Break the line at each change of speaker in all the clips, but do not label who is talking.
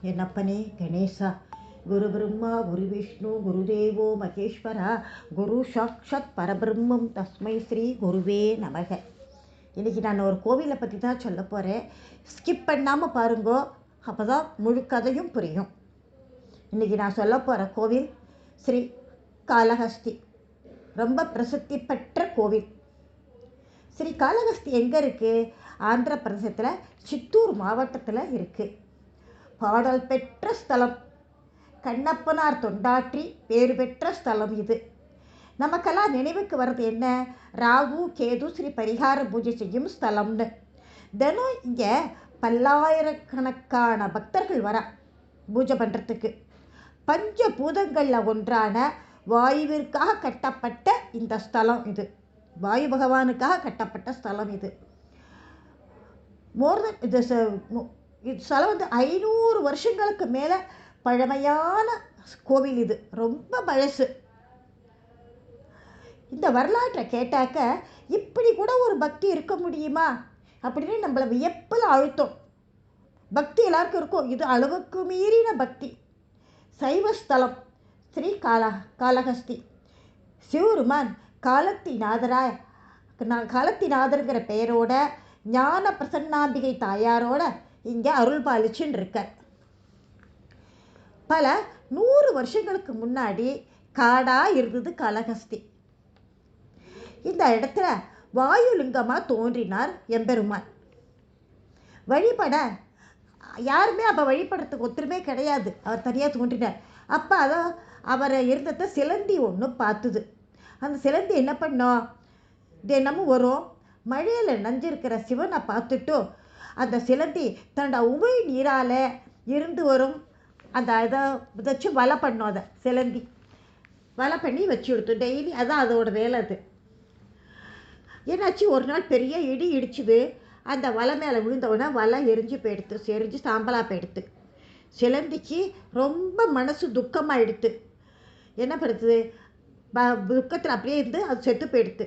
என்னப்பனே கணேசா, குரு பிரம்மா குரு விஷ்ணு குருதேவோ மகேஸ்வரா, குரு சாக்ஷாத் பரபிரம்மம் தஸ்மை ஸ்ரீ குருவே நமக. இன்றைக்கி நான் ஒரு கோவிலை பற்றி தான் சொல்ல போகிறேன். ஸ்கிப் பண்ணாமல் பாருங்கோ, அப்போ தான் முழு கதையும் புரியும். இன்றைக்கி நான் சொல்ல போகிற கோவில் ஸ்ரீ காளஹஸ்தி, ரொம்ப பிரசித்தி பெற்ற கோவில். ஸ்ரீ காளஹஸ்தி எங்கே இருக்குது? ஆந்திர பிரதேசத்தில் சித்தூர் மாவட்டத்தில் இருக்குது. பாடல் பெற்ற ஸ்தலம், கண்ணப்பனார் தொண்டாற்றி பேறு பெற்ற ஸ்தலம் இது. நமக்கெல்லாம் நினைவுக்கு வர்றது என்ன? ராகு கேது ஸ்ரீ பரிகார பூஜை செய்யும் ஸ்தலம்னு. தினம் இங்கே பல்லாயிரக்கணக்கான பக்தர்கள் வர பூஜை பண்ணுறதுக்கு. பஞ்ச பூதங்களில் ஒன்றான வாயுவிற்காக கட்டப்பட்ட இந்த ஸ்தலம் இது. வாயு பகவானுக்காக கட்டப்பட்ட ஸ்தலம் இது. மோர் தென் இது ஸ்தலம் 500 வருஷங்களுக்கு மேலே பழமையான கோவில் இது. ரொம்ப பழசு. இந்த வரலாற்றை கேட்டாக்க இப்படி கூட ஒரு பக்தி இருக்க முடியுமா அப்படின்னு நம்மளை வியப்பில் அழுத்தம். பக்தி எல்லாருக்கும் இருக்கும், இது அளவுக்கு மீறின பக்தி. சைவஸ்தலம் ஸ்ரீ காளஹஸ்தி. சிவருமான் காலத்திநாதருங்கிற பெயரோட ஞான பிரசன்னாம்பிகை தாயாரோட இங்கே அருள் பாலிச்சுன்னு இருக்கார். பல 100 வருஷங்களுக்கு முன்னாடி காடாக இருந்தது காளஹஸ்தி. இந்த இடத்துல வாயுலிங்கமாக தோன்றினார் எம்பெருமான். வழிபட யாருமே அப்போ வழிபடுறதுக்கு ஒத்துருமே கிடையாது. அவர் தனியாக தோன்றினார். அப்போ அவரை இருந்ததை சிலந்தி ஒன்று பார்த்துது. அந்த சிலந்தி என்ன பண்ணோம், தினமும் வரும், மழையில் நஞ்சிருக்கிற சிவனை பார்த்துட்டு அந்த சிலந்தி தன்னோட உமை நீரால் இருந்து வரும் அந்த இதை வச்சு வலை பண்ணோம். அதை சிலந்தி வலை பண்ணி வச்சு கொடுத்து டெய்லி, அதான் அதோட வேலை. அது என்னாச்சு, ஒரு நாள் பெரிய இடி இடிச்சுது. அந்த வலை மேலே விழுந்தவுடனே வலை எரிஞ்சு சாம்பலாக போயிடுத்து. சிலந்திக்கு ரொம்ப மனசு துக்கமாகிடுத்து. என்ன பண்ணுறது, துக்கத்தில் அப்படியே இருந்து அது செத்து போயிடுத்து.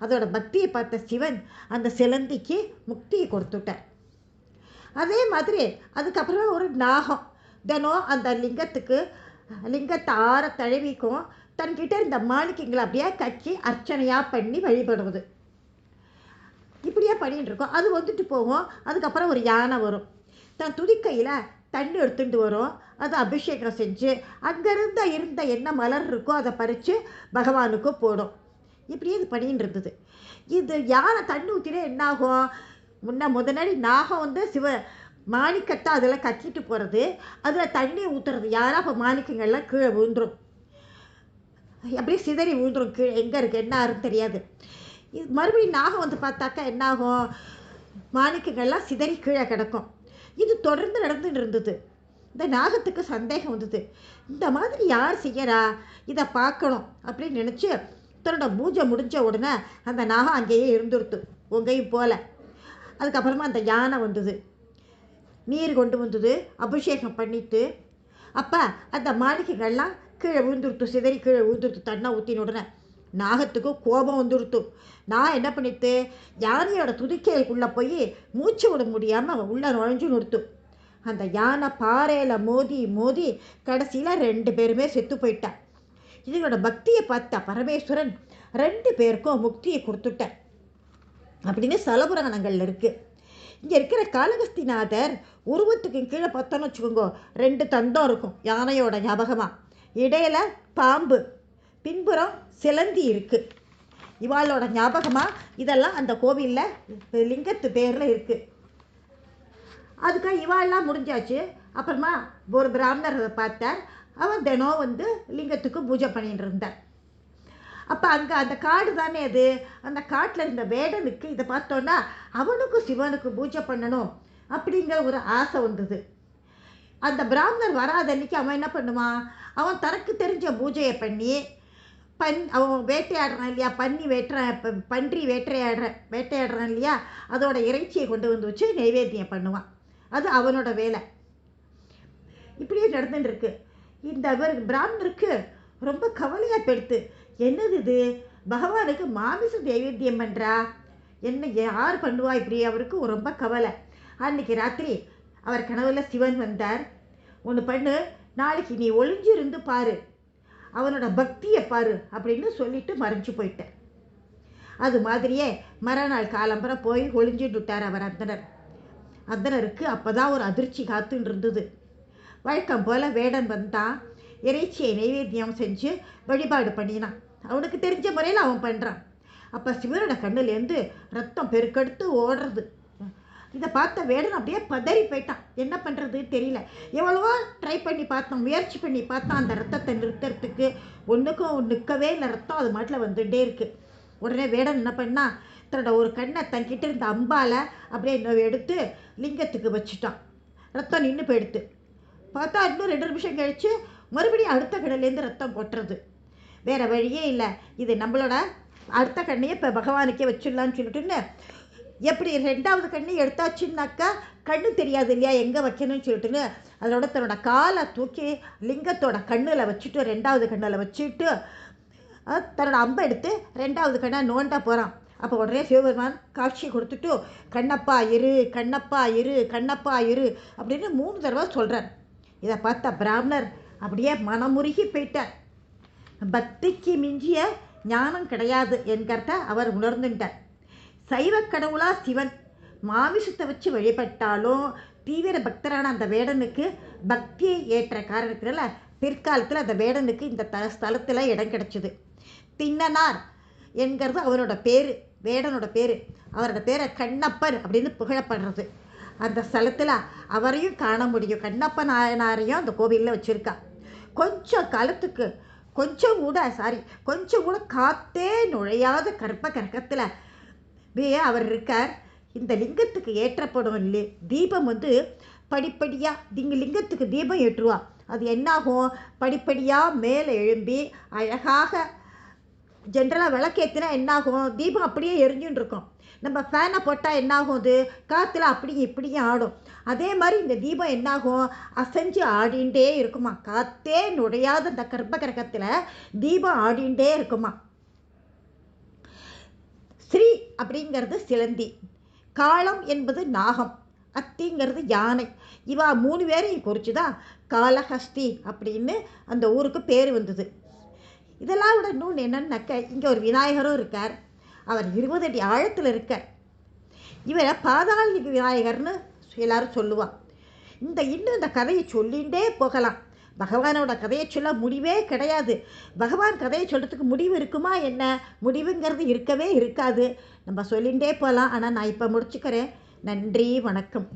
அதோட பக்தியை பார்த்த சிவன் அந்த சிலந்திக்கு முக்தியை கொடுத்துட்டார். அதே மாதிரி அதுக்கப்புறமா ஒரு நாகம் தினம் அந்த லிங்கத்தை ஆற தழுவிக்கும் தன்கிட்ட இந்த மாணிக்கங்களை அப்படியே கட்சி அர்ச்சனையாக பண்ணி வழிபடுவது. இப்படியே பண்ணிகிட்டு இருக்கோம். அது வந்துட்டு போகும். அதுக்கப்புறம் ஒரு யானை வரும், தன் துதிக்கையில் தண்ணி எடுத்துகிட்டு வரும். அதை அபிஷேகம் செஞ்சு அங்கேருந்து இருந்த என்ன மலர் இருக்கோ அதை பறித்து பகவானுக்கு போடும். இப்படியே இது பண்ணிகிட்டு இருந்தது. இது யானை தண்ணி ஊற்றினா என்னாகும், முதனாடி நாகம் மாணிக்கத்தை அதில் கட்டிட்டு போகிறது, அதில் தண்ணி ஊற்றுறது. யாரா இப்போ மாணிக்கங்கள்லாம் கீழே விழுந்துடும், அப்படியே சிதறி விழுந்துடும் கீழே. எங்கே இருக்குது என்ன ஆறுன்னு தெரியாது. இது மறுபடியும் நாகம் பார்த்தாக்கா என்னாகும், மாணிக்கங்கள்லாம் சிதறி கீழே கிடக்கும். இது தொடர்ந்து நடந்துட்டு இருந்தது. இந்த நாகத்துக்கு சந்தேகம் வந்தது, இந்த மாதிரி யார் செய்யறா, இதை பார்க்கணும் அப்படின்னு நினச்சி தன்னோட பூஜை முடிஞ்ச உடனே அந்த நாகம் அங்கேயே இருந்துடுத்து, உங்கையும் போல. அதுக்கப்புறமா அந்த யானை வந்தது, நீர் கொண்டு வந்தது, அபிஷேகம் பண்ணிட்டு. அப்போ அந்த மாணிக்கங்கள்லாம் கீழே விழுந்துடுத்து, சிதறி கீழே விழுந்துடுத்து. தண்ணை ஊற்றின உடனே நாகத்துக்கு கோபம் வந்துடுத்து. நான் என்ன பண்ணிட்டு யானையோட துதிக்கைக்குள்ளே போய் மூச்சு விட முடியாமல் உள்ளே நுழைஞ்சு நிறுத்து. அந்த யானை பாறையில் மோதி மோதி கடைசியில் 2 பேருமே செத்து போயிட்டான். இதோட பக்தியை பார்த்த பரமேஸ்வரன் 2 பேருக்கும் முக்தியை கொடுத்துட்டார் அப்படின்னு ஸ்தலபுராணங்கள் இருக்குது. இங்கே இருக்கிற காளஹஸ்திநாதர் உருவத்துக்கு கீழே பார்த்தோன்னு வச்சுக்கோங்க, 2 தந்தம் இருக்கும் யானையோட ஞாபகமாக. இடையில பாம்பு, பின்புறம் சிலந்தி இருக்குது. இவாளோட ஞாபகமாக இதெல்லாம் அந்த கோவிலில் லிங்கத்து பேரில் இருக்குது. அதுக்காக இவாளெலாம் முடிஞ்சாச்சு. அப்புறமா ஒரு பிராமணர் பார்த்தார். அவன் தினம் லிங்கத்துக்கு பூஜை பண்ணிட்டு இருந்தார். அப்போ அங்கே அந்த காடு தானே அது. அந்த காட்டில் இருந்த வேடனுக்கு இதை பார்த்தோன்னா அவனுக்கும் சிவனுக்கு பூஜை பண்ணணும் அப்படிங்கிற ஒரு ஆசை வந்தது. அந்த பிராமணர் வராத அன்னைக்கு அவன் என்ன பண்ணுவான், அவன் தனக்கு தெரிஞ்ச பூஜையை பண்ணி அவன் வேட்டையாடுறான் இல்லையா, பன்றி வேட்டையாடுறான் இல்லையா, அதோட இறைச்சியை கொண்டு வச்சு நைவேத்தியம் பண்ணுவான். அது அவனோட வேலை. இப்படியே நடந்துட்டு இருக்கு. இந்த பிராமணருக்கு ரொம்ப கவலையாக போயிடுத்து. என்னது இது, பகவானுக்கு மாமிச நைவேத்தியம் பண்ணுறா, என்ன யார் பண்ணுவா இப்படி? அவருக்கு ரொம்ப கவலை. அன்னைக்கு ராத்திரி அவர் கனவுல சிவன் வந்தார். ஒன்று பண்ணு, நாளைக்கு நீ ஒளிஞ்சிருந்து பாரு, அவனோட பக்தியை பாரு அப்படின்னு சொல்லிட்டு மறைஞ்சு போயிட்டேன். அது மாதிரியே மறுநாள் காலம்பரை போய் ஒளிஞ்சுட்டு விட்டார் அவர் அந்தனர். அந்தனருக்கு அப்போதான் ஒரு அதிர்ச்சி காத்துன்னு இருந்தது. வழக்கம் போல் வேடன் வந்தான். இறைச்சியை நைவேத்தியம் செஞ்சு வழிபாடு பண்ணினான். அவனுக்கு தெரிஞ்ச முறையில் அவன் பண்ணுறான். அப்போ சிவனோட கண்ணுலேருந்து ரத்தம் பெருக்கெடுத்து ஓடுறது. இதை பார்த்த வேடன் அப்படியே பதறி போயிட்டான். என்ன பண்ணுறதுன்னு தெரியல. எவ்வளவோ ட்ரை பண்ணி பார்த்தான், முயற்சி பண்ணி பார்த்தான் அந்த ரத்தத்தை நிறுத்துறதுக்கு. ஒன்றுக்கும் நிற்கவே இல்லை, ரத்தம் அது மாட்டில் வந்துகிட்டே இருக்குது. உடனே வேடன் என்ன பண்ணா, தன்னோட ஒரு கண்ணை தன்கிட்ட இருந்த அம்பால் அப்படியே எடுத்து லிங்கத்துக்கு வச்சுட்டான். ரத்தம் நின்று போயிடுத்து. பார்த்தா இன்னும் 2 நிமிஷம் கழித்து மறுபடியும் அடுத்த கண்ணிலேருந்து ரத்தம் கொட்டுறது. வேறு வழியே இல்லை, இது நம்மளோட அடுத்த கண்ணையே இப்போ பகவானுக்கே வச்சிடலான்னு சொல்லிட்டுன்னு எப்படி 2வது கண்ணை எடுத்தாச்சுன்னாக்கா கண்ணு தெரியாது இல்லையா எங்கே வைக்கணும்னு சொல்லிட்டுன்னு அதோட தன்னோட காலை தூக்கி லிங்கத்தோட கண்ணில் வச்சுட்டு 2வது கண்ணில் வச்சுட்டு தன்னோட அம்பை எடுத்து 2வது கண்ணை நோண்டா போகிறான். அப்போ உடனே சிவபெருமான் காட்சி கொடுத்துட்டு கண்ணப்பா இரு, கண்ணப்பா இரு, கண்ணப்பா இரு அப்படின்னு 3 தடவை சொல்கிறார். இதை பார்த்த பிராமணர் அப்படியே மனமுருகி போயிட்டார். பக்திக்கு மிஞ்சிய ஞானம் கிடையாது என்கிறத அவர் உணர்ந்துட்டார். சைவ கடவுளா சிவன் மாமிசத்தை வச்சு வழிபட்டாலும் தீவிர பக்தரான அந்த வேடனுக்கு பக்தியை ஏற்ற காரணத்தினால பிற்காலத்தில் அந்த வேடனுக்கு இந்த ஸ்தலத்தில் இடம் கிடைச்சிது. திண்ணனார் என்கிறது அவரோட பேர், வேடனோட பேர். அவரோட பேரை கண்ணப்பன் அப்படின்னு புகழப்படுறது. அந்த ஸ்தலத்தில் அவரையும் காண முடியும். கண்ணப்ப நாயனாரையும் அந்த கோவிலில் வச்சுருக்கா. கொஞ்சம் காலத்துக்கு கொஞ்சம் கூட காத்தே நுழையாத கற்ப கரகத்தில் அவர் இருக்கார். இந்த லிங்கத்துக்கு ஏற்றப்படும் தீபம் படிப்படியாக லிங்கத்துக்கு தீபம் ஏற்றுவா. அது என்னாகும், படிப்படியாக மேலே எழும்பி அழகாக ஜென்ரலாக விளக்கேற்றினா என்னாகும், தீபம் அப்படியே எரிஞ்சுன்னு இருக்கும். நம்ம ஃபேனை போட்டால் என்னாகும், அது காற்றுல அப்படியும் இப்படியும் ஆடும். அதே மாதிரி இந்த தீபம் என்னாகும், அசைஞ்சு ஆடிண்டே இருக்குமா. காற்றே நுழையாத இந்த கர்ப்பகிரகத்தில் தீபம் ஆடிண்டே இருக்குமா. ஸ்ரீ அப்படிங்கிறது சிலந்தி, காளம் என்பது நாகம், அத்திங்கிறது யானை. இவா 3 பேரையும் குறிச்சுதான் காளஹஸ்தி அப்படின்னு அந்த ஊருக்கு பேர் வந்தது. இதெல்லாம் விட இன்னொன்று என்னன்னாக்க, இங்கே ஒரு விநாயகரும் இருக்கார். அவர் 20 அடி ஆழத்தில் இருக்கார். இவரை பாதாள விநாயகர்னு எல்லாரும் சொல்லுவாள். இன்னும் இந்த கதையை சொல்லிகிட்டே போகலாம். பகவானோட கதையை சொல்ல முடிவே கிடையாது. பகவான் கதையை சொல்கிறதுக்கு முடிவு இருக்குமா என்ன, முடிவுங்கிறது இருக்கவே இருக்காது. நம்ம சொல்லிகிட்டே போகலாம். ஆனால் நான் இப்போ முடிச்சுக்கிறேன். நன்றி, வணக்கம்.